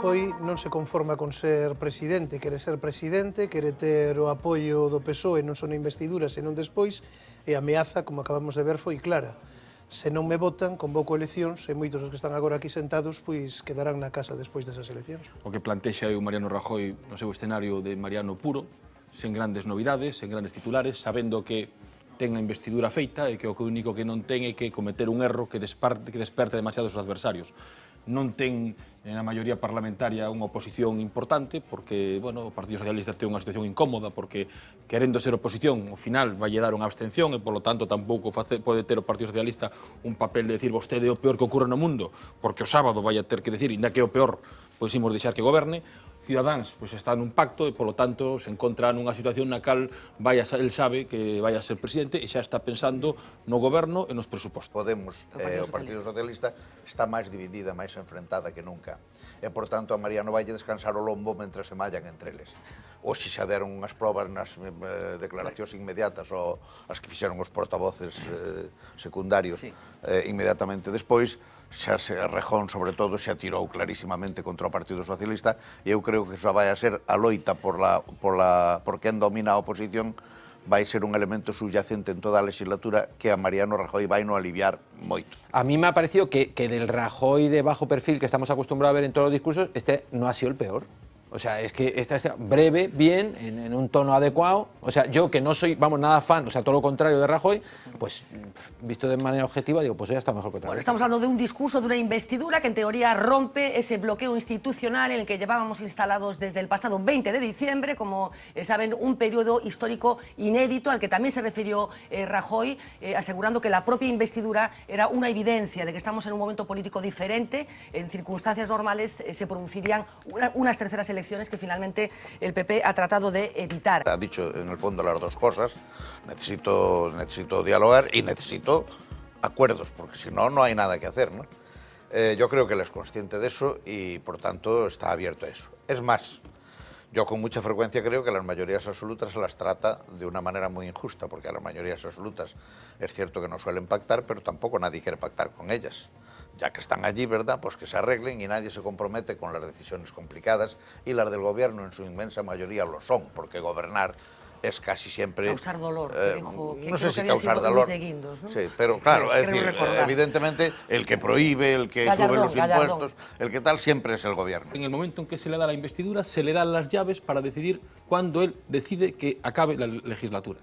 Rajoy non se conforma con ser presidente, quere ter o apoio do PSOE non só na investidura, senón despois, e a ameaza, como acabamos de ver, foi clara. Se non me votan, convoco eleccións e moitos dos que están agora aquí sentados pois quedarán na casa despois desas eleccións. O que plantexa o Mariano Rajoy no seu escenario de Mariano puro, sen grandes novidades, sen grandes titulares, sabendo que ten a investidura feita e que o único que non ten é que cometer un erro que desperte demasiado os adversarios. Non ten na maioría parlamentaria unha oposición importante porque, bueno, o Partido Socialista ten unha situación incómoda porque, querendo ser oposición, ao final vai dar unha abstención e, polo tanto, tampouco pode ter o Partido Socialista un papel de decir vostede é o peor que ocorre no mundo, porque o sábado vai a ter que decir, inda que é o peor, pois imos deixar que goberne. Cidadáns pois está nun pacto e, polo tanto, se encontra nunha situación na cal el sabe que vai a ser presidente e xa está pensando no goberno e nos presupostos. Podemos, o Partido Socialista está máis dividida, máis enfrentada que nunca. E, por tanto, a Mariano vai descansar o lombo mentre se mallan entre eles. Hoxe xa deron unhas probas nas declaracións inmediatas ou as que fixeron os portavoces secundarios inmediatamente despois. Xa Rejón, sobre todo, xa tirou clarísimamente contra o Partido Socialista e eu creo que xa vai a ser a loita por quen domina a oposición vai ser un elemento subyacente en toda a legislatura que a Mariano Rajoy vai no aliviar moito. A mí me ha parecido que del Rajoy de bajo perfil que estamos acostumbrados a ver en todos los discursos, este no ha sido el peor. O sea, es que está breve, bien, en un tono adecuado. O sea, yo que no soy, vamos, nada fan, o sea, todo lo contrario de Rajoy, pues visto de manera objetiva, digo, pues ya está mejor que otra vez. Bueno, estamos hablando de un discurso, de una investidura que en teoría rompe ese bloqueo institucional en el que llevábamos instalados desde el pasado 20 de diciembre, como saben, un periodo histórico inédito al que también se refirió Rajoy, asegurando que la propia investidura era una evidencia de que estamos en un momento político diferente. En circunstancias normales se producirían unas terceras elecciones que finalmente el PP ha tratado de evitar. Ha dicho en el fondo las dos cosas, necesito dialogar y necesito acuerdos, porque si no, no hay nada que hacer, ¿no? Yo creo que él es consciente de eso y por tanto está abierto a eso. Es más, yo con mucha frecuencia creo que las mayorías absolutas se las trata de una manera muy injusta, porque a las mayorías absolutas es cierto que no suelen pactar, pero tampoco nadie quiere pactar con ellas. Ya que están allí, ¿verdad?, pues que se arreglen y nadie se compromete con las decisiones complicadas y las del gobierno en su inmensa mayoría lo son, porque gobernar es casi siempre... Causar dolor, no sé si causar dolor, Guindos, ¿no? Sí, pero claro, es decir, evidentemente el que prohíbe, el que sube los impuestos, el que tal, siempre es el gobierno. En el momento en que se le da la investidura, se le dan las llaves para decidir cuándo él decide que acabe la legislatura.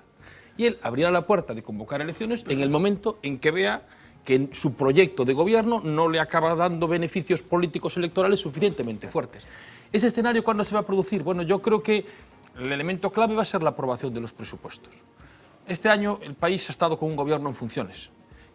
Y él abrirá la puerta de convocar elecciones en el momento en que vea que su proyecto de gobierno no le acaba dando beneficios políticos electorales suficientemente fuertes. ¿Ese escenario cuándo se va a producir? Bueno, yo creo que el elemento clave va a ser la aprobación de los presupuestos. Este año el país ha estado con un gobierno en funciones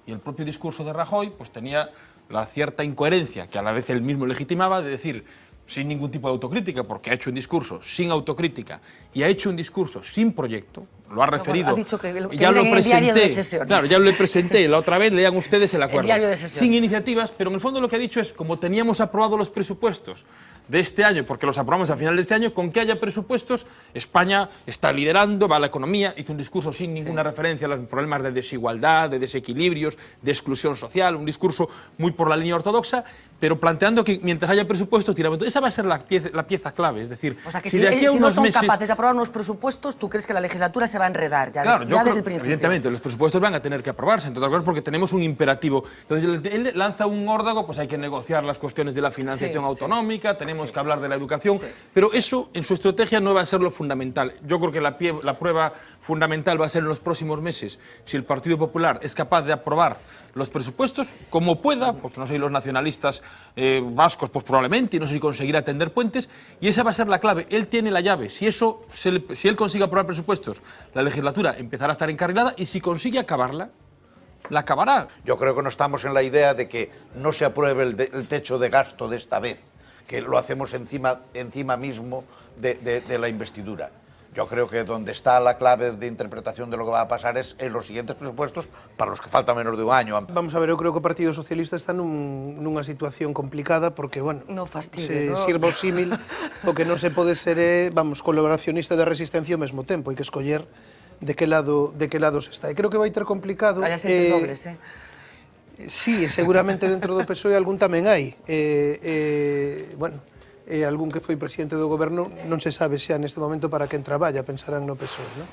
y el propio discurso de Rajoy pues, tenía la cierta incoherencia que a la vez él mismo legitimaba de decir, sin ningún tipo de autocrítica, porque ha hecho un discurso sin autocrítica y ha hecho un discurso sin proyecto, lo ha referido, ha dicho que ya lo presenté, claro, ya lo presenté, la otra vez lean ustedes el acuerdo, sin iniciativas, pero en el fondo lo que ha dicho es, como teníamos aprobado los presupuestos de este año, porque los aprobamos a final de este año, con que haya presupuestos, España está liderando, va a la economía, hizo un discurso sin ninguna referencia a los problemas de desigualdad, de desequilibrios, de exclusión social, un discurso muy por la línea ortodoxa, pero planteando que mientras haya presupuestos, tiramos. Esa va a ser la pieza clave, es decir, o sea, que si de aquí a si unos no son meses... capaces de aprobar unos presupuestos, ¿tú crees que la legislatura se va a enredar ya, claro, ya desde el principio? Evidentemente, los presupuestos van a tener que aprobarse, entre otras cosas porque tenemos un imperativo. Entonces, él lanza un órdago, pues hay que negociar las cuestiones de la financiación autonómica, tenemos que hablar de la educación, pero eso en su estrategia no va a ser lo fundamental. Yo creo que la prueba fundamental va a ser en los próximos meses si el Partido Popular es capaz de aprobar los presupuestos, como pueda, pues no sé, los nacionalistas vascos, pues probablemente, y no sé si conseguirá tender puentes, y esa va a ser la clave. Él tiene la llave. Si él consigue aprobar presupuestos, la legislatura empezará a estar encarrilada, y si consigue acabarla, la acabará. Yo creo que no estamos en la idea de que no se apruebe el techo de gasto de esta vez, que lo hacemos encima mismo de la investidura. Yo creo que donde está la clave de interpretación de lo que va a pasar es en los siguientes presupuestos para los que falta menos de un año. Vamos a ver, eu creo que o Partido Socialista está nunha situación complicada porque, bueno, se sirva o símil, o que non se pode ser, vamos, colaboracionista da resistencia ao mesmo tempo, hai que escoller de que lado se está. E creo que vai ter complicado... Hai xentes dobles, Sí, seguramente dentro do PSOE algún tamén hai. Bueno, algún que foi presidente do goberno non se sabe xa neste momento para quen traballa, pensarán no PSOE, non?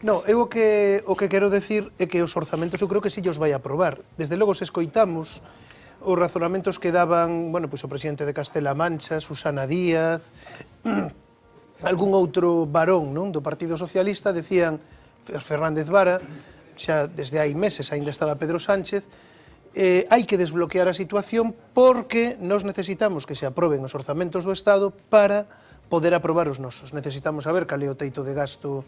No, eu o que quero decir é que os orzamentos eu creo que si os vai aprobar. Desde logo se escoitamos os razonamentos que daban, bueno, pois o presidente de Castela Mancha, Susana Díaz, algún outro varón, non, do Partido Socialista, decían, Fernández Vara, xa desde hai meses aínda estaba Pedro Sánchez, hai que desbloquear a situación porque nos necesitamos que se aproben os orzamentos do Estado para poder aprobar os nosos. Necesitamos saber cal é o teito de gasto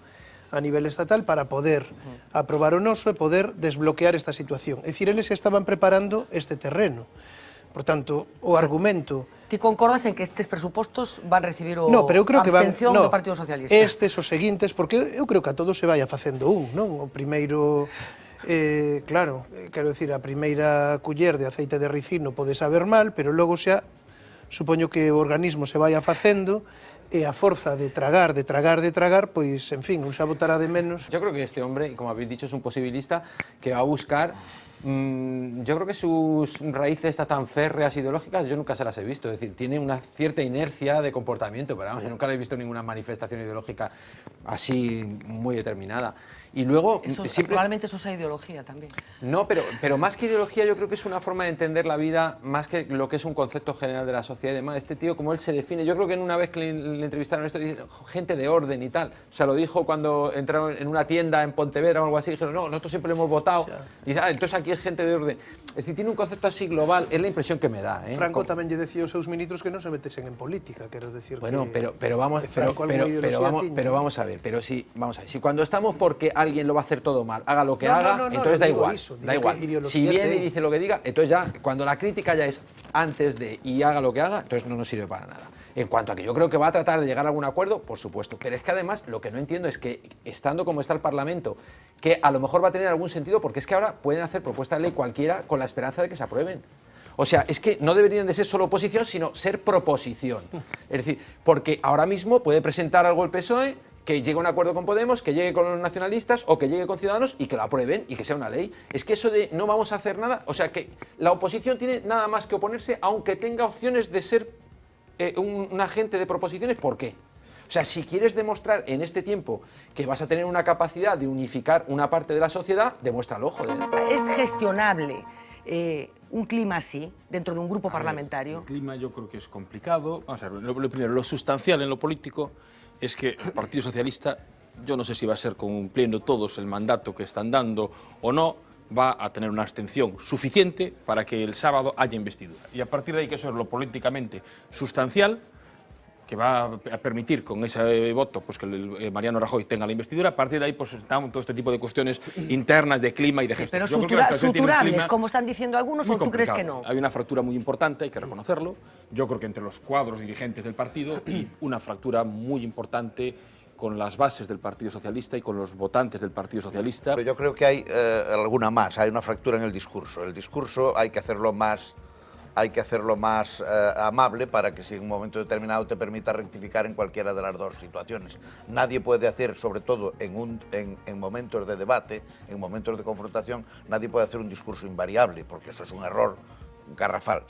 a nivel estatal para poder aprobar o noso e poder desbloquear esta situación. É dicir, eles estaban preparando este terreno. Por tanto, o argumento... Ti concordas en que estes presupostos van recibir o no, pero eu creo que abstención van, do Partido Socialista? Estes, os seguintes, porque eu creo que a todos se vai facendo un, non? O primeiro... claro, quero dicir, a primeira culler de aceite de ricino pode saber mal, pero logo xa supoño que o organismo se vai facendo e a forza de tragar, pois, en fin, un xa botará de menos. Yo creo que este hombre, como habéis dicho, es un posibilista que va a buscar... yo creo que sus raíces tan férreas ideológicas yo nunca se las he visto, es decir, tiene una cierta inercia de comportamiento, pero vamos, yo nunca le he visto ninguna manifestación ideológica así muy determinada. Y luego Eso, siempre... Probablemente eso sea ideología también. No, pero más que ideología yo creo que es una forma de entender la vida más que lo que es un concepto general de la sociedad y demás. Este tío, como él se define, yo creo que en una vez que le entrevistaron esto, dice, gente de orden y tal. O sea, lo dijo cuando entraron en una tienda en Pontevedra o algo así, dijeron, no, nosotros siempre le hemos votado. Y dice, entonces aquí es gente de orden. Es decir, tiene un concepto así global, es la impresión que me da. Franco tamén lle decía aos seus ministros que non se metesen en política, quero decir bueno, que... pero vamos a ver, si cuando estamos porque alguien lo va a hacer todo mal, haga lo que haga, entonces da igual. Si viene y dice lo que diga, entonces ya, cuando la crítica ya es antes de y haga lo que haga, entonces no nos sirve para nada. En cuanto a que yo creo que va a tratar de llegar a algún acuerdo, por supuesto, pero es que además lo que no entiendo es que, estando como está el Parlamento, que a lo mejor va a tener algún sentido, porque es que ahora pueden hacer propuestas de ley cualquiera con la esperanza de que se aprueben. O sea, es que no deberían de ser solo oposición, sino ser proposición. Es decir, porque ahora mismo puede presentar algo el PSOE, que llegue a un acuerdo con Podemos, que llegue con los nacionalistas o que llegue con Ciudadanos y que lo aprueben y que sea una ley. Es que eso de no vamos a hacer nada, o sea, que la oposición tiene nada más que oponerse, aunque tenga opciones de ser un agente de proposiciones, ¿por qué? O sea, si quieres demostrar en este tiempo que vas a tener una capacidad de unificar una parte de la sociedad, demuéstralo, joder. ¿Es gestionable un clima así dentro de un grupo parlamentario? El clima yo creo que es complicado. Vamos a ver, lo primero, lo sustancial en lo político es que el Partido Socialista, yo no sé si va a ser cumpliendo todos el mandato que están dando o no, va a tener una abstención suficiente para que el sábado haya investidura. Y a partir de ahí, que eso es lo políticamente sustancial, que va a permitir con ese voto pues, que Mariano Rajoy tenga la investidura, a partir de ahí pues, están todo este tipo de cuestiones internas de clima y de gestión. Pero suturables, como están diciendo algunos, ¿o tú crees que no? Hay una fractura muy importante, hay que reconocerlo. Yo creo que entre los cuadros dirigentes del partido y una fractura muy importante con las bases del Partido Socialista y con los votantes del Partido Socialista. Pero yo creo que hay alguna más, hay una fractura en el discurso. El discurso hay que hacerlo más amable para que si en un momento determinado te permita rectificar en cualquiera de las dos situaciones. Nadie puede hacer, sobre todo en momentos de debate, en momentos de confrontación, nadie puede hacer un discurso invariable, porque eso es un error garrafal.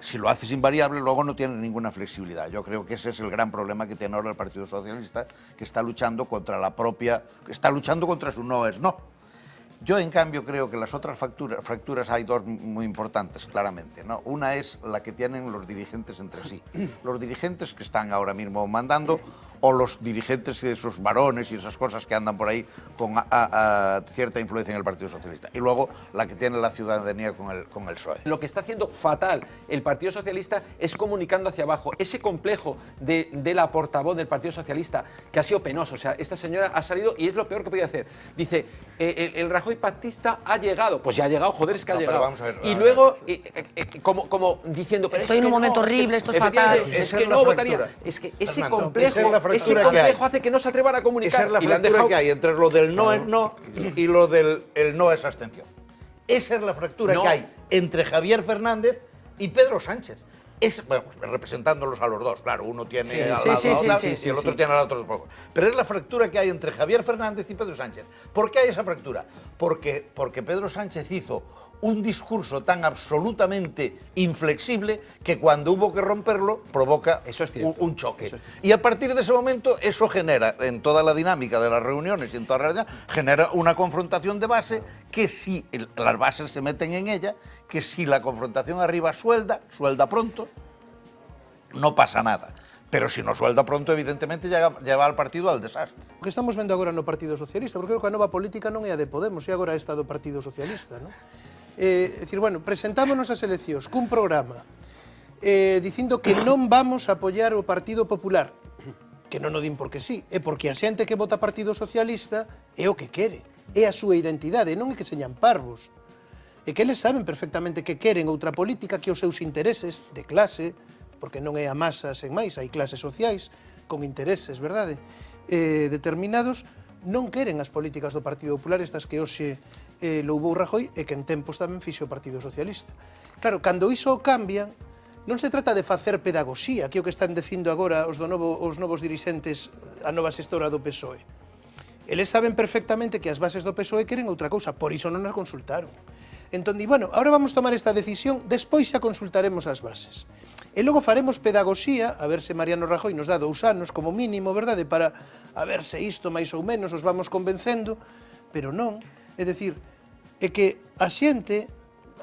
Si lo haces invariable, luego no tienes ninguna flexibilidad. Yo creo que ese es el gran problema que tiene ahora el Partido Socialista, que está luchando contra su no es no. Yo, en cambio, creo que las otras fracturas hay dos muy importantes, claramente, ¿no? Una es la que tienen los dirigentes entre sí. Los dirigentes que están ahora mismo mandando, o los dirigentes, esos varones y esas cosas que andan por ahí con cierta influencia en el Partido Socialista. Y luego la que tiene la ciudadanía con el PSOE. Lo que está haciendo fatal el Partido Socialista es comunicando hacia abajo. Ese complejo de la portavoz del Partido Socialista, que ha sido penoso. O sea, esta señora ha salido y es lo peor que podía hacer. Dice, el Rajoy pactista ha llegado. Pues ya ha llegado, joder, es que ha llegado. Vamos a ver, y luego, como diciendo... Pero estoy en un momento horrible, esto es fatal. Es que no votaría. Es que ese complejo hace que no se atrevan a comunicar. Esa es la fractura que hay entre lo del no es no y lo del el no es abstención. Esa es la fractura que hay entre Javier Fernández y Pedro Sánchez. Bueno, representándolos a los dos, claro, uno tiene al lado a otra y el otro tiene al otro poco. Pero es la fractura que hay entre Javier Fernández y Pedro Sánchez. ¿Por qué hay esa fractura? Porque Pedro Sánchez hizo un discurso tan absolutamente inflexible que cuando hubo que romperlo provoca un choque. Y a partir de ese momento eso genera, en toda la dinámica de las reuniones y en toda la realidad, genera una confrontación de base que si las bases se meten en ella, que si la confrontación arriba suelda pronto, no pasa nada. Pero si no suelda pronto, evidentemente, lleva al partido al desastre. O que estamos vendo agora no Partido Socialista, porque creo que a nova política non é a de Podemos, e agora está do Partido Socialista, non? É dicir, bueno, presentámonos as eleccións cun programa dicindo que non vamos a apoiar o Partido Popular, que non o din porque sí, é porque a xente que vota Partido Socialista é o que quere, é a súa identidade, non é que señan parvos, é que eles saben perfectamente que queren outra política que os seus intereses de clase, porque non é a masa sen máis, hai clases sociais con intereses, verdade, determinados, non queren as políticas do Partido Popular, estas que hoxe louvou Rajoy e que en tempos tamén fixo o Partido Socialista. Claro, cando iso cambian, non se trata de facer pedagogía, que é o que están dicindo agora os novos dirixentes, a nova xestora do PSOE. Eles saben perfectamente que as bases do PSOE queren outra cousa, por iso non as consultaron. Entón, di, bueno, ahora vamos tomar esta decisión, despois xa consultaremos as bases. E logo faremos pedagogía, a ver se Mariano Rajoy nos dá 2 anos como mínimo, verdade, para a ver se isto máis ou menos os vamos convencendo, pero non. É dicir, é que a xente,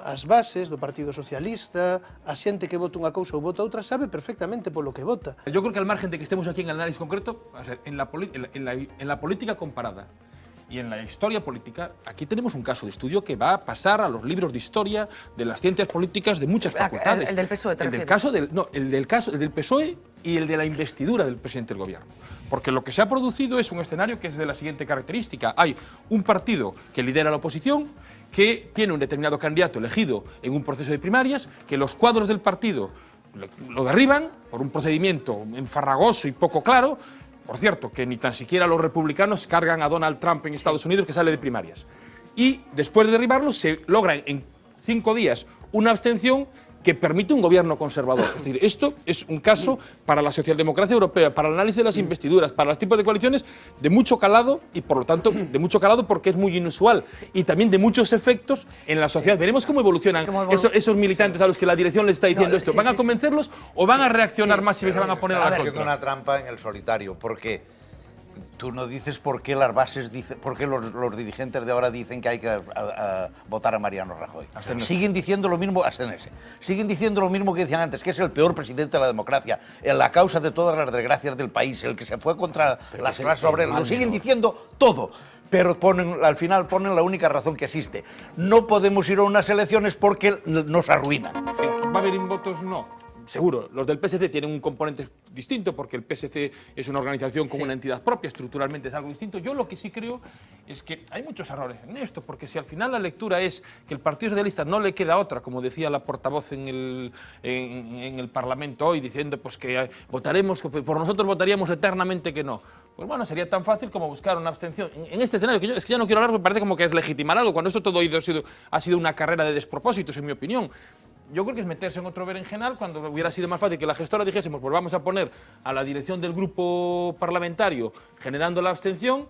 as bases do Partido Socialista, a xente que vota unha cousa ou vota outra, sabe perfectamente polo que vota. Yo creo que al margen de que estemos aquí en el análisis concreto, en la política comparada y en la historia política, aquí tenemos un caso de estudio que va a pasar a los libros de historia de las ciencias políticas de muchas facultades. El del PSOE, ¿te refieres? El del PSOE y el de la investidura del presidente del gobierno. Porque lo que se ha producido es un escenario que es de la siguiente característica. Hay un partido que lidera la oposición, que tiene un determinado candidato elegido en un proceso de primarias, que los cuadros del partido lo derriban por un procedimiento enfarragoso y poco claro. Por cierto, que ni tan siquiera los republicanos cargan a Donald Trump en Estados Unidos, que sale de primarias. Y después de derribarlo, se logra en 5 días una abstención que permite un gobierno conservador. Es decir, esto es un caso para la socialdemocracia europea, para el análisis de las investiduras, para los tipos de coaliciones, de mucho calado y, por lo tanto, de mucho calado porque es muy inusual y también de muchos efectos en la sociedad. Veremos cómo evolucionan esos militantes a los que la dirección les está diciendo esto. ¿Van a convencerlos o van a reaccionar más y se van a poner a la contra? Es una trampa en el solitario, porque tú no dices por qué las bases dicen, por qué los dirigentes de ahora dicen que hay que votar a Mariano Rajoy. Siguen diciendo lo mismo, abstenerse. Siguen diciendo lo mismo que decían antes, que es el peor presidente de la democracia, la causa de todas las desgracias del país, el que se fue contra las clases obreras. Lo siguen diciendo todo. Pero al final ponen la única razón que existe. No podemos ir a unas elecciones porque nos arruinan. ¿Va a haber votos? No. Seguro, los del PSC tienen un componente distinto porque el PSC es una organización con una entidad propia, estructuralmente es algo distinto. Yo lo que sí creo es que hay muchos errores en esto, porque si al final la lectura es que el Partido Socialista no le queda otra, como decía la portavoz en el Parlamento hoy, diciendo pues que votaremos, que por nosotros votaríamos eternamente que no. Pues bueno, sería tan fácil como buscar una abstención. En este escenario, es que ya no quiero hablar porque parece como que es legitimar algo, cuando esto todo ha sido una carrera de despropósitos, en mi opinión. Yo creo que es meterse en otro berenjenal cuando hubiera sido más fácil que la gestora dijésemos, pues vamos a poner a la dirección del grupo parlamentario generando la abstención,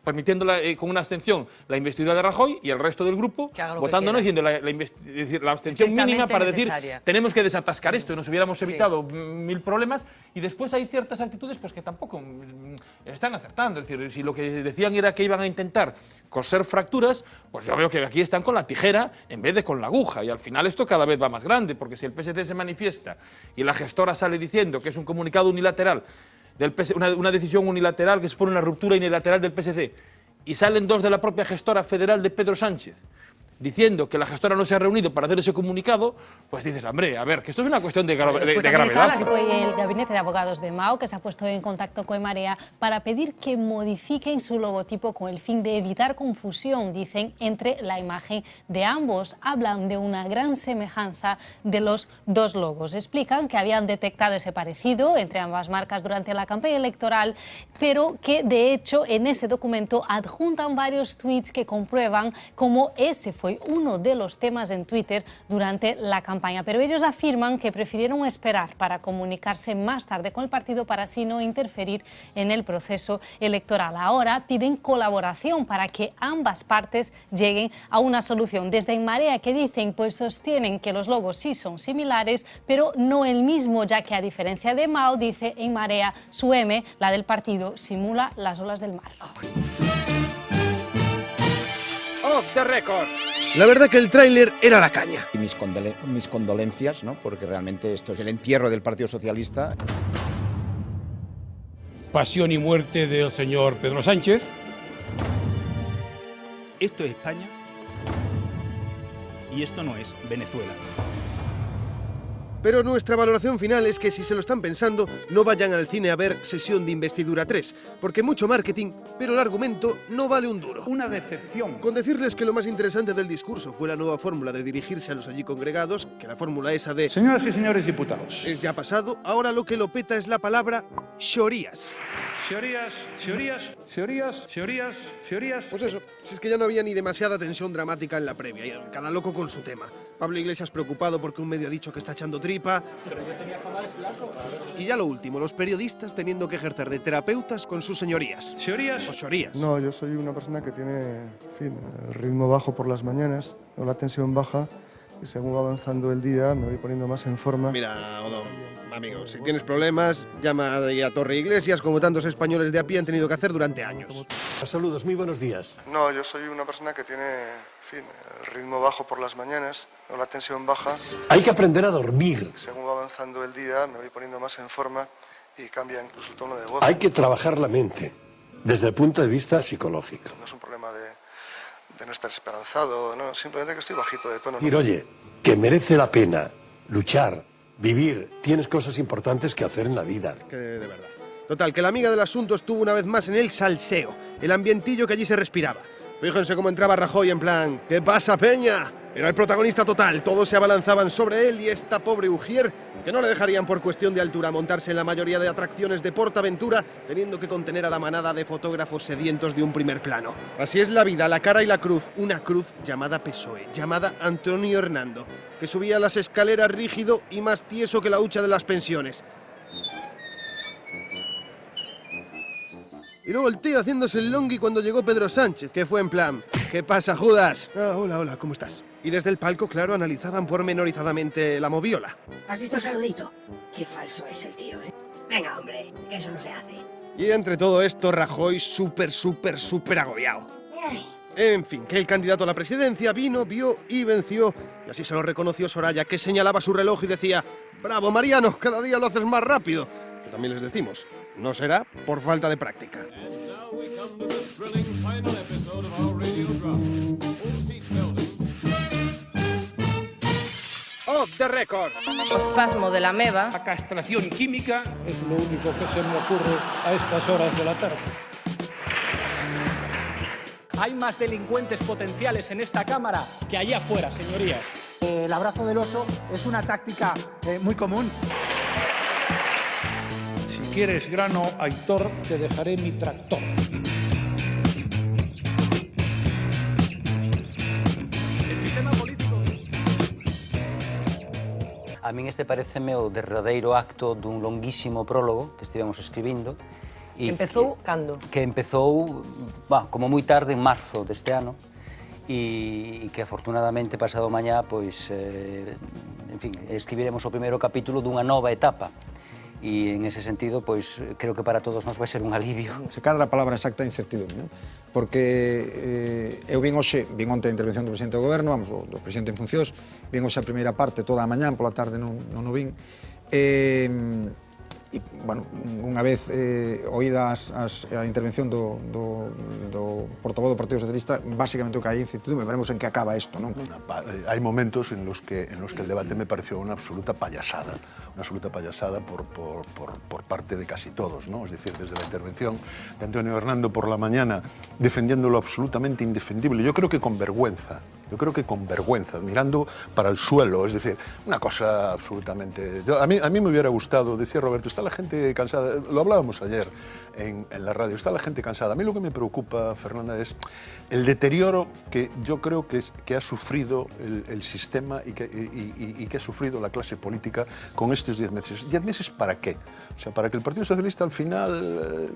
permitiendo con una abstención la investidura de Rajoy y el resto del grupo votando no, diciendo la abstención mínima para decir tenemos que desatascar esto y nos hubiéramos evitado 1000 problemas. Y después hay ciertas actitudes pues que tampoco están acertando. Es decir, si lo que decían era que iban a intentar coser fracturas, pues yo veo que aquí están con la tijera en vez de con la aguja, y al final esto cada vez va más grande, porque si el PSC se manifiesta y la gestora sale diciendo que es un comunicado unilateral del PSC, una decisión unilateral que supone una ruptura unilateral del PSC, y salen 2 de la propia gestora federal de Pedro Sánchez diciendo que la gestora no se ha reunido para hacer ese comunicado, pues dices, hombre, a ver, que esto es una cuestión de gravedad. El Gabinete de Abogados de Mao, que se ha puesto en contacto con Marea para pedir que modifiquen su logotipo con el fin de evitar confusión, dicen, entre la imagen de ambos. Hablan de una gran semejanza de los 2 logos. Explican que habían detectado ese parecido entre ambas marcas durante la campaña electoral, pero que, de hecho, en ese documento adjuntan varios tweets que comprueban cómo ese fue fue uno de los temas en Twitter durante la campaña, pero ellos afirman que prefirieron esperar para comunicarse más tarde con el partido para así no interferir en el proceso electoral. Ahora piden colaboración para que ambas partes lleguen a una solución. Desde En Marea, que dicen, pues sostienen que los logos sí son similares, pero no el mismo, ya que a diferencia de Mao, dice En Marea, su M, la del partido, simula las olas del mar. Off the record. La verdad que el tráiler era la caña. Y mis condolencias, ¿no? Porque realmente esto es el entierro del Partido Socialista. Pasión y muerte del señor Pedro Sánchez. Esto es España y esto no es Venezuela. Pero nuestra valoración final es que si se lo están pensando, no vayan al cine a ver Sesión de Investidura 3, porque mucho marketing, pero el argumento no vale un duro. Una decepción. Con decirles que lo más interesante del discurso fue la nueva fórmula de dirigirse a los allí congregados, que la fórmula esa de Señoras y señores diputados. es ya pasado, ahora lo que lo peta es la palabra xorías. Seorías. Pues eso, si es que ya no había ni demasiada tensión dramática en la previa, y cada loco con su tema. Pablo Iglesias preocupado porque un medio ha dicho que está echando tripa. Pero yo tenía fama de flaco. Y ya lo último, los periodistas teniendo que ejercer de terapeutas con sus señorías. ¿Seorías? O xorías. No, yo soy una persona que tiene, en fin, el ritmo bajo por las mañanas, o la tensión baja, y según va avanzando el día me voy poniendo más en forma. Mira, Odón, amigo, si tienes problemas, llama a Torre Iglesias, como tantos españoles de a pie han tenido que hacer durante años. Saludos, muy buenos días. No, yo soy una persona que tiene, en fin, el ritmo bajo por las mañanas, o la tensión baja. Hay que aprender a dormir. Según va avanzando el día, me voy poniendo más en forma y cambia incluso el tono de voz. Hay que trabajar la mente, desde el punto de vista psicológico. No es un problema de no estar esperanzado, no, simplemente que estoy bajito de tono. Decir, oye, que merece la pena luchar, vivir, tienes cosas importantes que hacer en la vida. Que de verdad. Total, que la amiga del asunto estuvo una vez más en el salseo, el ambientillo que allí se respiraba. Fíjense cómo entraba Rajoy en plan, ¿qué pasa, Peña? Era el protagonista total, todos se abalanzaban sobre él y esta pobre Ujier, que no le dejarían por cuestión de altura montarse en la mayoría de atracciones de PortAventura, teniendo que contener a la manada de fotógrafos sedientos de un primer plano. Así es la vida, la cara y la cruz, una cruz llamada PSOE, llamada Antonio Hernando, que subía las escaleras rígido y más tieso que la hucha de las pensiones. Y luego el tío haciéndose el longui cuando llegó Pedro Sánchez, que fue en plan, ¿qué pasa, Judas? Ah, hola, hola, ¿cómo estás? Y desde el palco, claro, analizaban pormenorizadamente la moviola. ¿Has visto el saludito? Qué falso es el tío, ¿eh? Venga, hombre, que eso no se hace. Y entre todo esto, Rajoy súper agobiado. En fin, que el candidato a la presidencia vino, vio y venció. Y así se lo reconoció Soraya, que señalaba su reloj y decía, bravo, Mariano, cada día lo haces más rápido. Que también les decimos, no será por falta de práctica. Off the record. Espasmo de la meba. La castración química es lo único que se me ocurre a estas horas de la tarde. Hay más delincuentes potenciales en esta Cámara que allá afuera, señorías. El abrazo del oso es una táctica muy común. Si quieres grano, Aitor, te dejaré mi tractor. El sistema político. A min este pareceme o derradeiro acto dun longuísimo prólogo que estivemos escribindo. Empezou cando? Que empezou, como moi tarde, en marzo deste ano, e que afortunadamente pasado mañá, pois, en fin, escribiremos o primeiro capítulo dunha nova etapa. E en ese sentido, pois, creo que para todos nos vai ser un alivio. Se cadra a palabra exacta incertidumbre, non? Porque eu vin onte a intervención do presidente do goberno, vamos, do presidente en funcións, vin hoxe a primeira parte toda a mañán, pola tarde non o vin, e, bueno, unha vez oída a intervención do portavoz do Partido Socialista, básicamente o que hai incertidumbre, veremos en que acaba isto, non? Hay momentos en los que el debate me pareció una absoluta payasada por parte de casi todos, ¿no? Es decir, desde la intervención de Antonio Hernando por la mañana, defendiendo lo absolutamente indefendible, yo creo que con vergüenza, mirando para el suelo, es decir, una cosa absolutamente... A mí me hubiera gustado, decía Roberto, está la gente cansada, lo hablábamos ayer en la radio, está la gente cansada. A mí lo que me preocupa, Fernanda, Fernanda, es el deterioro que yo creo que ha sufrido el sistema y que ha sufrido la clase política con estos 10 meses. ¿10 meses para qué? O sea, para que el Partido Socialista al final,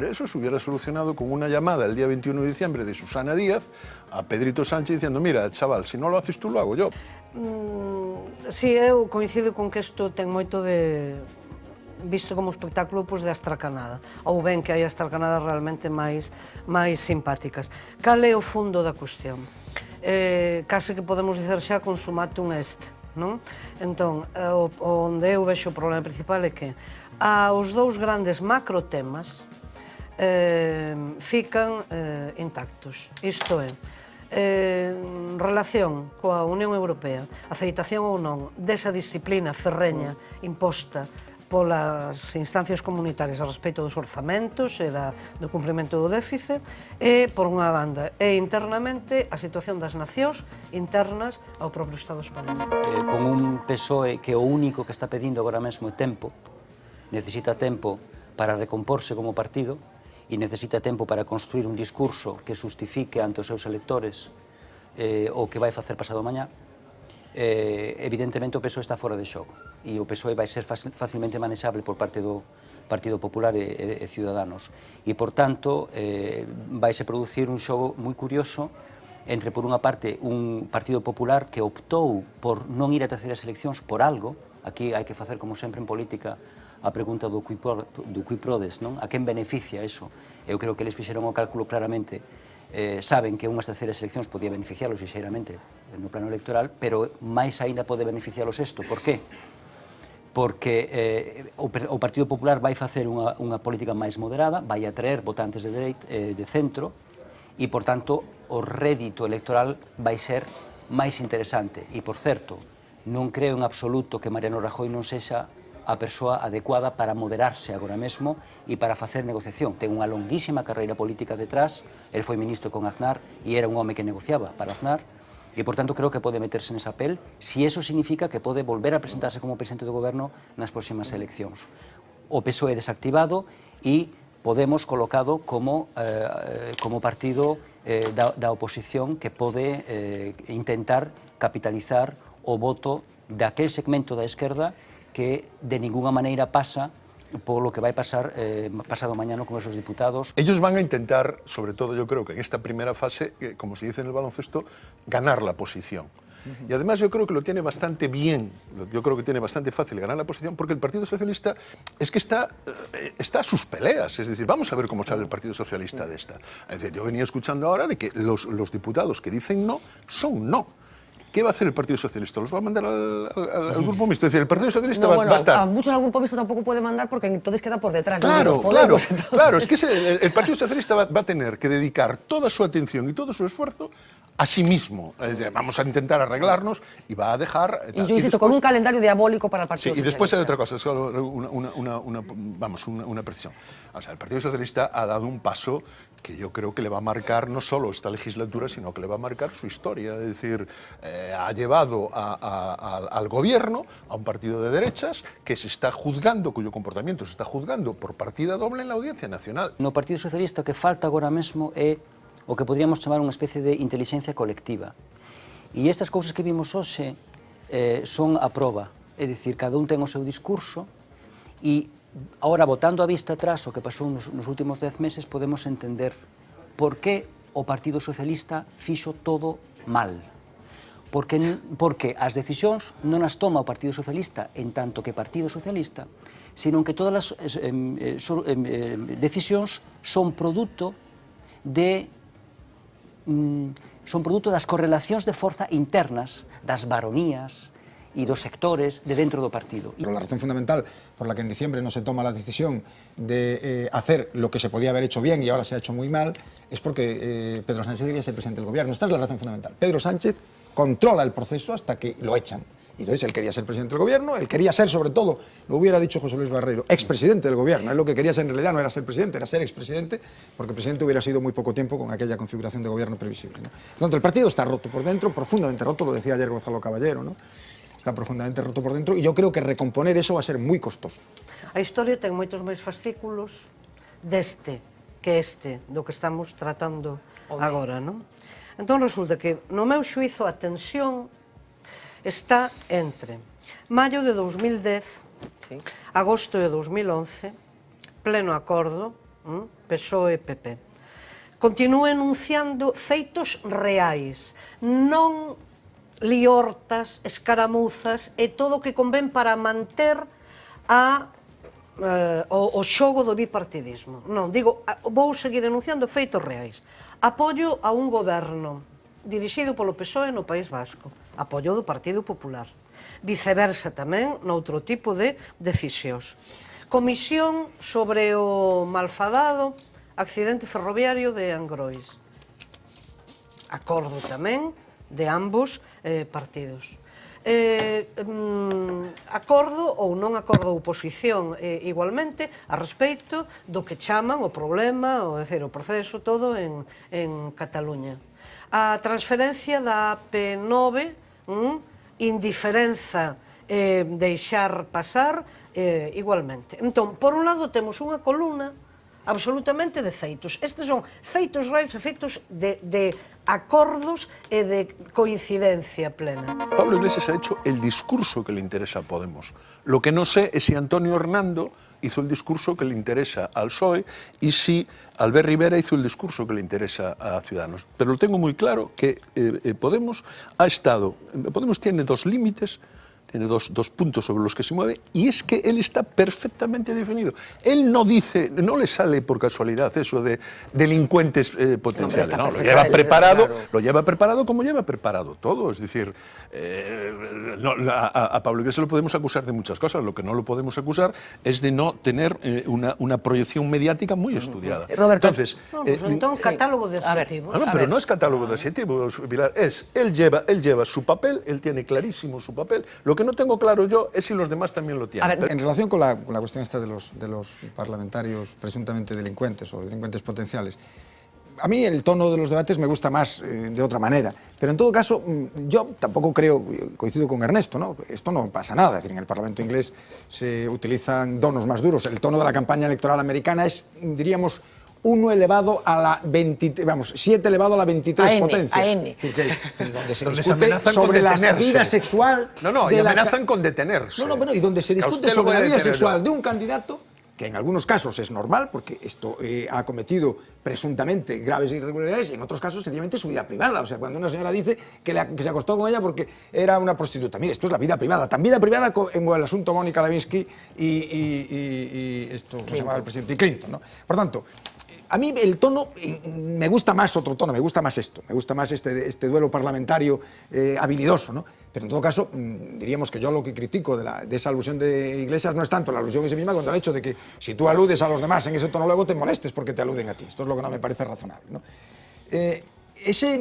eso se hubiera solucionado con una llamada el día 21 de diciembre de Susana Díaz a Pedrito Sánchez diciendo, mira, chaval, si no lo haces tú, lo hago yo. Sí, eu coincido con que isto ten moito de visto como espectáculo pois, de astracanada, ou ben que hai astracanadas realmente máis simpáticas. Cal é o fundo da cuestión? Case que podemos dizer xa consumatum est, non? Entón, onde eu vexo o problema principal é que os dous grandes macrotemas fican intactos, isto é, relación coa Unión Europea, aceitación ou non desa disciplina ferreña imposta polas instancias comunitarias a respecto dos orzamentos e do cumprimento do déficit e, por unha banda, e internamente a situación das nacións internas ao propio Estado español. Con un PSOE que o único que está pedindo agora mesmo é tempo, necesita tempo para recomporse como partido e necesita tempo para construir un discurso que justifique ante os seus electores o que vai facer pasado mañá, evidentemente o PSOE está fora de xogo e o PSOE vai ser facilmente manexable por parte do Partido Popular e Ciudadanos e, por tanto, vaise producir un xogo moi curioso entre, por unha parte, un Partido Popular que optou por non ir a terceiras eleccións por algo. Aquí hai que facer, como sempre en política, a pregunta do qui prodest, non? A quen beneficia eso? Eu creo que eles fixeron o cálculo claramente. Saben que unhas terceiras eleccións podía beneficialos xeiramente no plano electoral, pero máis aínda pode beneficialos isto. Por qué? Porque o Partido Popular vai facer unha política máis moderada, vai atraer votantes de centro e, por tanto, o rédito electoral vai ser máis interesante. E, por certo, non creo en absoluto que Mariano Rajoy non sexa a persoa adecuada para moderarse agora mesmo e para facer negociación. Ten unha longuísima carreira política detrás, el foi ministro con Aznar e era un home que negociaba para Aznar, e, por tanto, creo que pode meterse nesa pel si eso significa que pode volver a presentarse como presidente do goberno nas próximas eleccións. O PSOE desactivado e Podemos colocado como partido da oposición que pode intentar capitalizar o voto daquel segmento da esquerda que de ninguna maneira pasa por lo que vai pasar pasado mañá no Congreso dos Diputados. Ellos van a intentar, sobre todo yo creo que en esta primera fase, como se dice en el baloncesto, ganar la posición. Y además yo creo que lo tiene bastante bien, yo creo que tiene bastante fácil ganar la posición, porque el Partido Socialista es que está a sus peleas, es decir, vamos a ver cómo sale el Partido Socialista de esta. Es decir, yo venía escuchando ahora de que los diputados que dicen no, son no. ¿Qué va a hacer el Partido Socialista? ¿Los va a mandar al Grupo Mixto? Es decir, el Partido Socialista va a estar... A muchos al Grupo Mixto tampoco puede mandar porque entonces queda por detrás. Claro, es que el Partido Socialista va a tener que dedicar toda su atención y todo su esfuerzo a sí mismo. Es decir, vamos a intentar arreglarnos y va a dejar... Y yo insisto, con un calendario diabólico para el Partido Socialista. Y después hay otra cosa, solo una precisión. O sea, el Partido Socialista ha dado un paso que yo creo que le va a marcar no solo esta legislatura, sino que le va a marcar su historia. Es decir, ha llevado al gobierno a un partido de derechas que se está juzgando, cuyo comportamiento se está juzgando por partida doble en la Audiencia Nacional. No Partido Socialista o que falta agora mesmo é o que podríamos chamar unha especie de inteligencia colectiva. E estas cousas que vimos hoxe son a proba. É dicir, cada un ten o seu discurso e ahora, botando a vista atrás o que pasou nos últimos 10 meses, podemos entender por que o Partido Socialista fixo todo mal. Porque as decisións non as toma o Partido Socialista en tanto que Partido Socialista, sino que todas as decisións son produto das correlacións de forza internas, das baronías y dos sectores de dentro do partido. Pero la razón fundamental por la que en diciembre no se toma la decisión de hacer lo que se podía haber hecho bien y ahora se ha hecho muy mal es porque Pedro Sánchez quería ser presidente del gobierno. Esta es la razón fundamental. Pedro Sánchez controla el proceso hasta que lo echan. Y entonces él quería ser presidente del gobierno, él quería ser, sobre todo, lo hubiera dicho José Luis Barreiro, expresidente del gobierno. Él lo que quería ser en realidad no era ser presidente, era ser expresidente, porque presidente hubiera sido muy poco tiempo con aquella configuración de gobierno previsible, ¿no? Por tanto, el partido está roto por dentro, profundamente roto, lo decía ayer Gonzalo Caballero, ¿no? Está profundamente roto por dentro y yo creo que recomponer eso va a ser muy costoso. A historia ten moitos máis fascículos deste que este, do que estamos tratando agora, non? Entón resulta que, no meu xuizo, a tensión está entre maio de 2010, agosto de 2011, pleno acordo, PSOE e PP. Continúo enunciando feitos reais, non liortas, escaramuzas e todo o que convén para manter o xogo do bipartidismo. Non, digo, vou seguir enunciando feitos reais. Apoio a un goberno dirixido polo PSOE no País Vasco, apoio do Partido Popular. Viceversa tamén noutro tipo de decisións. Comisión sobre o malfadado accidente ferroviario de Angrois. Acordo tamén de ambos partidos. Acordo ou non acordo oposición igualmente a respeito do que chaman o problema, o proceso todo en Cataluña. A transferencia da AP9, indiferenza deixar pasar igualmente. Entón, por un lado temos unha columna absolutamente de feitos. Estes son feitos reais e feitos de acordos e de coincidencia plena. Pablo Iglesias ha hecho el discurso que le interesa a Podemos. Lo que no sé es si Antonio Hernando hizo el discurso que le interesa al PSOE y si Albert Rivera hizo el discurso que le interesa a Ciudadanos. Pero lo tengo muy claro que Podemos tiene dos límites, tiene dos puntos sobre los que se mueve, y es que él está perfectamente definido. Él no dice, no le sale por casualidad eso de delincuentes potenciales, no, lo lleva preparado como lleva preparado todo. Es decir, a Pablo Iglesias lo podemos acusar de muchas cosas, lo que no lo podemos acusar es de no tener una proyección mediática muy estudiada. Roberto, entonces, catálogo de adjetivos. Pero no es catálogo de adjetivos, Pilar, él lleva su papel, él tiene clarísimo su papel. Lo que no tengo claro yo es si los demás también lo tienen. En relación con la cuestión esta de los parlamentarios presuntamente delincuentes o delincuentes potenciales, a mí el tono de los debates me gusta más de otra manera, pero en todo caso yo tampoco creo, coincido con Ernesto, ¿no? Esto no pasa nada, es decir, en el Parlamento inglés se utilizan tonos más duros, el tono de la campaña electoral americana es, diríamos, 1 elevado a la 23, vamos, 7 elevado a la 23 potencia. Donde se discute sobre la vida sexual. Y amenazan con detenerse. Y donde se discute sobre la vida sexual de un candidato, que en algunos casos es normal, porque esto ha cometido presuntamente graves irregularidades, y en otros casos sencillamente su vida privada. O sea, cuando una señora dice que se acostó con ella porque era una prostituta. Mire, esto es la vida privada. Tan vida privada como el asunto Mónica Lewinsky y esto, ¿cómo se llamaba el presidente? Y Clinton, ¿no? Por tanto, a mí el tono, me gusta más otro tono, me gusta más esto, me gusta más este duelo parlamentario habilidoso, ¿no? Pero en todo caso, diríamos que yo lo que critico de esa alusión de Iglesias no es tanto la alusión en sí misma, cuanto el hecho de que si tú aludes a los demás en ese tono luego te molestes porque te aluden a ti. Esto es lo que no me parece razonable, ¿no? Ese,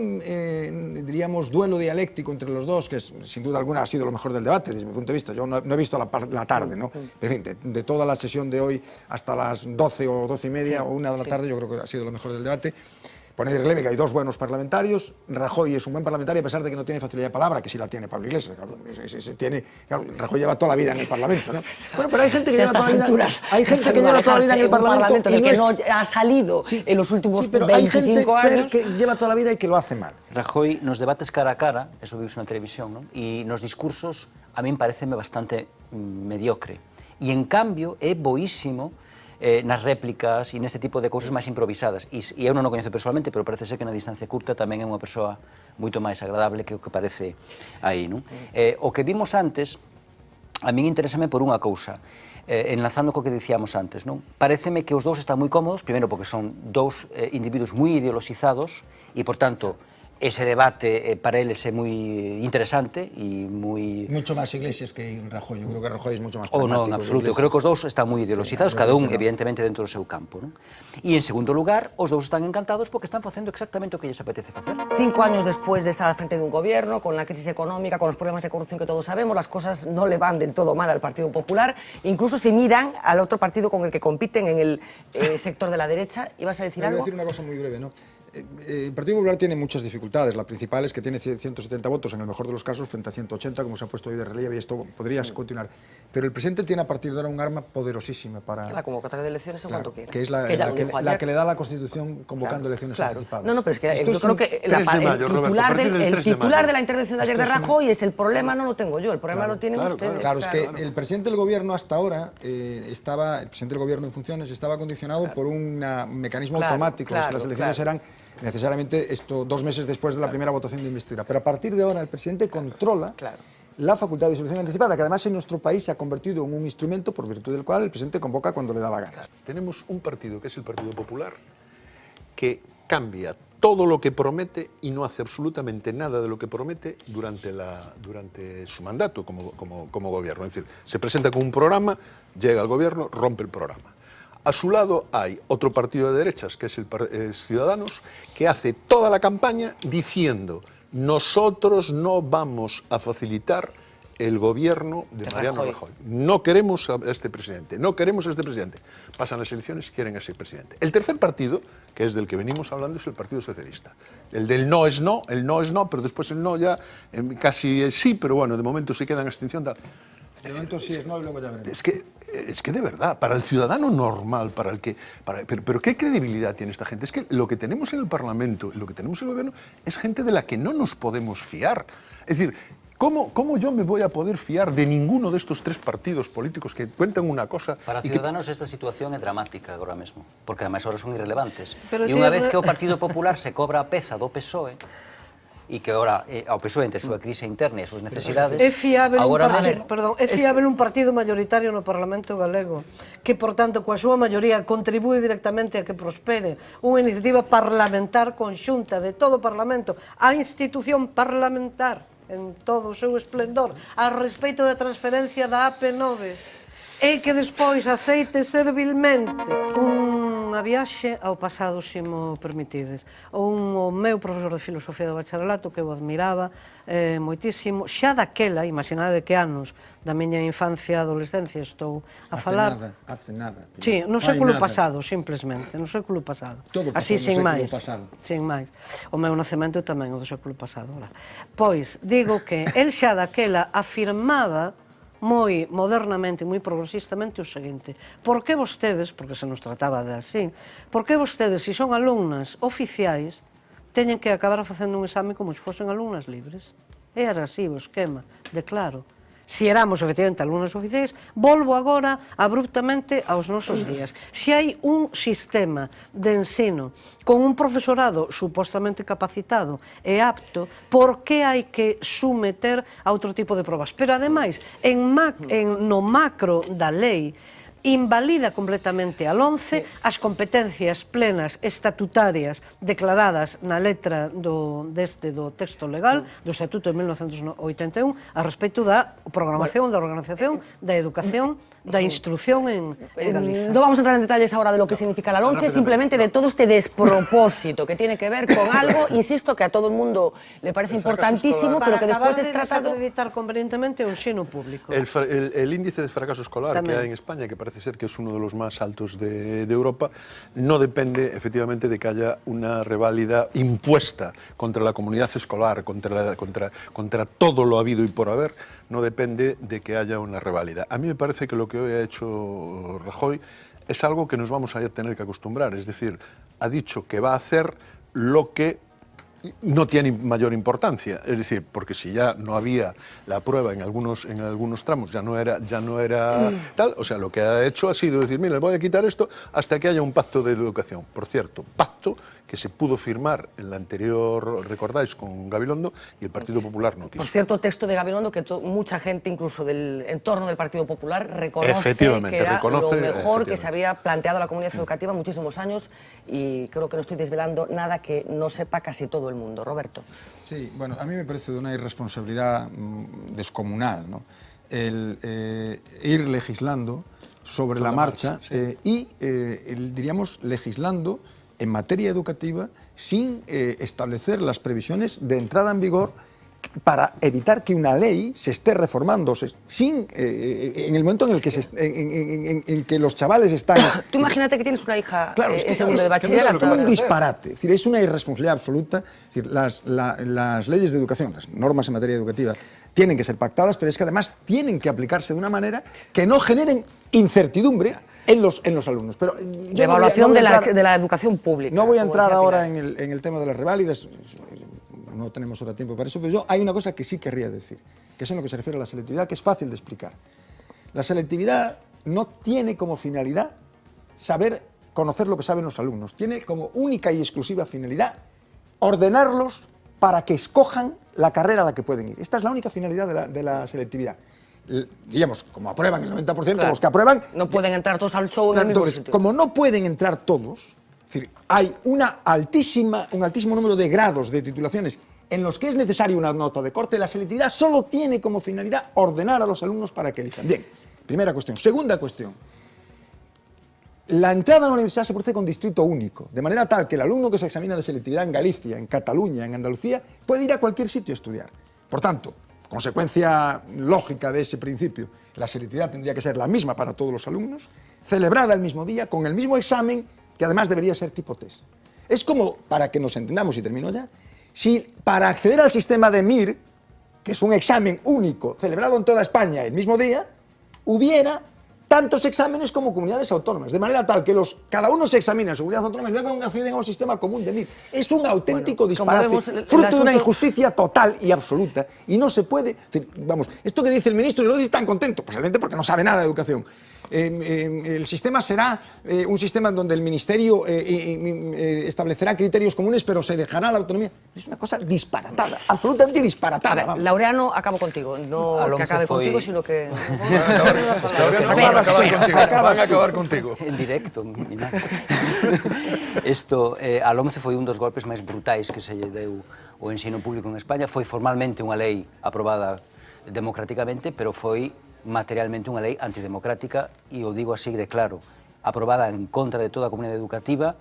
diríamos, duelo dialéctico entre los dos, que sin duda alguna ha sido lo mejor del debate, desde mi punto de vista, yo no he visto la tarde, ¿no? Pero en fin, de toda la sesión de hoy hasta las 12 o 12 y media o 1 de la tarde, yo creo que ha sido lo mejor del debate. Pone de relieve que hay dos buenos parlamentarios. Rajoy es un buen parlamentario a pesar de que no tiene facilidad de palabra, que sí la tiene Pablo Iglesias. Claro, Rajoy lleva toda la vida en el Parlamento, ¿no? Bueno, pero hay gente que lleva toda la vida, en el Parlamento y no ha salido en los últimos 25 hay gente, años. Que lleva toda la vida y que lo hace mal. Rajoy nos debates cara a cara, eso vimos na televisión, ¿no? E nos discursos a min pareceme bastante mediocre. E en cambio é boísimo nas réplicas e neste tipo de cousas máis improvisadas. E eu non o coñezo personalmente, pero parece ser que na distancia curta tamén é unha persoa moito máis agradable que o que parece aí, non? O que vimos antes, a min interésame por unha cousa, enlazando co que dicíamos antes, non? Pareceme que os dous están moi cómodos, primeiro porque son dous individuos moi ideoloxizados e, por tanto, ese debate para eles é moi interesante e moi... Mucho máis Iglesias que Rajoy, eu creo que Rajoy é mucho máis pragmático. Non, en absoluto, eu creo que os dous están moi ideoloxizados, cada un, evidentemente, dentro do seu campo, non? E, en segundo lugar, os dous están encantados porque están facendo exactamente o que lles apetece facer. 5 años después de estar al frente de un gobierno, con la crisis económica, con los problemas de corrupción que todos sabemos, las cosas no le van del todo mal al Partido Popular, incluso si miran al otro partido con el que compiten en el sector de la derecha. ¿Ibas a decir algo? Voy a decir una cosa muy breve, ¿no? el Partido Popular tiene muchas dificultades. La principal es que tiene 170 votos, en el mejor de los casos, frente a 180, como se ha puesto hoy de relieve, y esto podría continuar. Pero el presidente tiene a partir de ahora un arma poderosísima para... La convocatoria de elecciones en cuanto quiera. Que es la que le da la Constitución convocando elecciones anticipadas. No, pero es que yo creo que el titular de la intervención de ayer de Rajoy es el problema, no lo tengo yo, el problema lo tienen ustedes. Claro, es que el presidente del gobierno hasta ahora el presidente del gobierno en funciones estaba condicionado por un mecanismo automático. Las elecciones eran necesariamente 2 meses después de la primera votación de investidura. Pero a partir de ahora el presidente controla la facultad de disolución anticipada, que además en nuestro país se ha convertido en un instrumento por virtud del cual el presidente convoca cuando le da la gana. Tenemos un partido, que es el Partido Popular, que cambia todo lo que promete y no hace absolutamente nada de lo que promete durante su mandato como gobierno. Es decir, se presenta con un programa, llega al gobierno, rompe el programa. A su lado hay otro partido de derechas, que es Ciudadanos, que hace toda la campaña diciendo: nosotros no vamos a facilitar el gobierno de Mariano Rajoy. No queremos a este presidente, no queremos a este presidente. Pasan las elecciones, quieren a ese presidente. El tercer partido, que es del que venimos hablando, es el Partido Socialista. El del no es no, pero después el no ya casi es sí, pero bueno, de momento se queda en extinción. Tal. De momento sí es no y luego ya veremos. Es que de verdad, para el ciudadano normal, pero ¿qué credibilidad tiene esta gente? Es que lo que tenemos en el Parlamento, lo que tenemos en el Gobierno, es gente de la que no nos podemos fiar. Es decir, ¿cómo yo me voy a poder fiar de ninguno de estos 3 partidos políticos que cuentan una cosa? Para Ciudadanos esta situación é dramática agora mesmo, porque ademais ahora son irrelevantes. Pero e unha vez que o Partido Popular se cobra a peza do PSOE, e que agora ao PSOE entre a súa crise interna e as súas necesidades... É fiável un partido mayoritario no Parlamento galego que, por tanto, coa súa maioría contribúe directamente a que prospere unha iniciativa parlamentar conxunta de todo o Parlamento, a institución parlamentar en todo o seu esplendor, a respeito da transferencia da AP9, e que despois aceite servilmente unha viaxe ao pasado, se mo permitides. O meu profesor de filosofía do bacharelato, que eu admiraba moitísimo, xa daquela, imaginade que anos da miña infancia e adolescencia estou a falar... Hace nada. Sí, no século pasado, simplemente, no século pasado. Así, sin máis. Sin máis. O meu nacemento tamén o do século pasado. Pois, digo que el xa daquela afirmaba moi modernamente, moi progresistamente o seguinte: por que vostedes, porque se nos trataba de así, por que vostedes, se son alumnas oficiais, teñen que acabar facendo un exame como se fosen alumnas libres? Era así o esquema, de claro. Se éramos, efectivamente, alumnas oficiais, volvo agora abruptamente aos nosos días. Se hai un sistema de ensino con un profesorado supostamente capacitado e apto, por que hai que someter a outro tipo de probas? Pero, ademais, no macro da lei, invalida completamente al 11 as competencias plenas estatutarias declaradas na letra do texto legal do Estatuto de 1981 a respecto da programación, da organización, da educación, da instrucción en Galicia. No vamos a entrar en detalles ahora de lo que significa la 11, simplemente de todo este despropósito que tiene que ver con algo, insisto, que a todo el mundo le parece importantísimo, pero que después es tratado... Para acabar de completamente o ensino público. El índice de fracaso escolar que hay en España, que parece ser que es uno de los más altos de Europa, no depende efectivamente de que haya una reválida impuesta contra la comunidad escolar, contra todo lo habido y por haber, no depende de que haya una reválida. A mí me parece que lo que hoy ha hecho Rajoy es algo que nos vamos a tener que acostumbrar, es decir, ha dicho que va a hacer lo que no tiene mayor importancia, es decir, porque si ya no había la prueba en algunos tramos, ya no era tal, o sea, lo que ha hecho ha sido decir, mira, voy a quitar esto hasta que haya un pacto de educación. Por cierto, pacto que se pudo firmar en la anterior, recordáis, con Gabilondo, y el Partido Popular no quiso. Por cierto, texto de Gabilondo que mucha gente, incluso del entorno del Partido Popular, reconoce que era lo mejor que se había planteado la comunidad educativa muchísimos años, y creo que no estoy desvelando nada que no sepa casi todo el mundo. Roberto. Sí, bueno, a mí me parece de una irresponsabilidad descomunal, ¿no? El ir legislando sobre la marcha y, diríamos, legislando en materia educativa sin establecer las previsiones de entrada en vigor para evitar que una ley se esté reformando en el momento en el que, en que los chavales están... Tú imagínate que tienes una hija en es segundo de bachillerato. Es como un disparate, es decir, es una irresponsabilidad absoluta. Es decir, las leyes de educación, las normas en materia educativa, tienen que ser pactadas, pero es que además tienen que aplicarse de una manera que no generen incertidumbre en los alumnos. Pero de evaluación de la educación pública. No voy a entrar ahora en el tema de las reválidas, no tenemos ahora tiempo para eso, pero hay una cosa que sí querría decir, que es en lo que se refiere a la selectividad, que es fácil de explicar. La selectividad no tiene como finalidad conocer lo que saben los alumnos, tiene como única y exclusiva finalidad ordenarlos para que escojan la carrera a la que pueden ir. Esta es la única finalidad de la selectividad. Digamos, como aprueban el 90%, claro, los que aprueban... No pueden entrar todos al show en el mismo sitio. Como no pueden entrar todos, es decir, hay un altísimo número de grados de titulaciones en los que es necesaria una nota de corte, la selectividad solo tiene como finalidad ordenar a los alumnos para que elijan. Bien, primera cuestión. Segunda cuestión. La entrada a la universidad se produce con distrito único, de manera tal que el alumno que se examina de selectividad en Galicia, en Cataluña, en Andalucía, puede ir a cualquier sitio a estudiar. Por tanto, consecuencia lógica de ese principio, la selectividad tendría que ser la misma para todos los alumnos, celebrada el mismo día, con el mismo examen, que además debería ser tipo test. Es como, para que nos entendamos, y termino ya, si para acceder al sistema de MIR, que es un examen único, celebrado en toda España el mismo día, hubiera tantos exámenes como comunidades autónomas, de manera tal que cada uno se examina en su comunidad autónoma y luego acceden a un sistema común de MIR. Es un auténtico disparate, fruto de una injusticia total y absoluta, y no se puede... Vamos, esto que dice el ministro, y lo dice tan contento, posiblemente porque no sabe nada de educación. El sistema será un sistema en donde el ministerio establecerá criterios comunes, pero se dejará la autonomía. Es una cosa disparatada, absolutamente disparatada. A ver, Laureano, acabo contigo. No que acabe contigo, sino que... Van a acabar contigo. En directo. Isto, a LOMCE foi un dos golpes máis brutais que se lle deu o ensino público en España. Foi formalmente unha lei aprobada democráticamente, pero foi materialmente unha lei antidemocrática, e o digo así de claro, aprobada en contra de toda a comunidade educativa,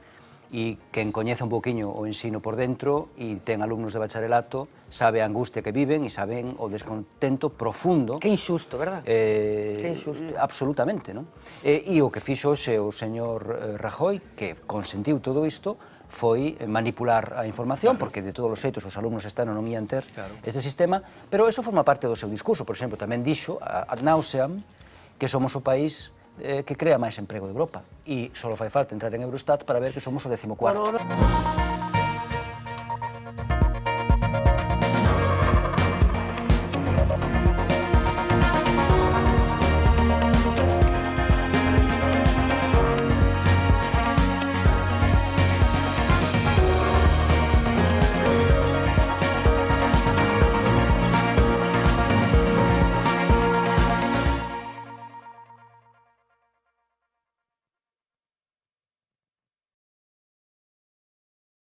e quen coñece un poquinho o ensino por dentro e ten alumnos de bacharelato sabe a angustia que viven e saben o descontento profundo. Que injusto, verdad? Que injusto. Absolutamente, non? E o que fixo hoxe o señor Rajoy, que consentiu todo isto, foi manipular a información, porque de todos os xeitos os alumnos non ian ter este sistema, pero eso forma parte do seu discurso. Por exemplo, tamén dixo ad nauseam que somos o país que crea máis emprego de Europa, e só fai falta entrar en Eurostat para ver que somos o 14º.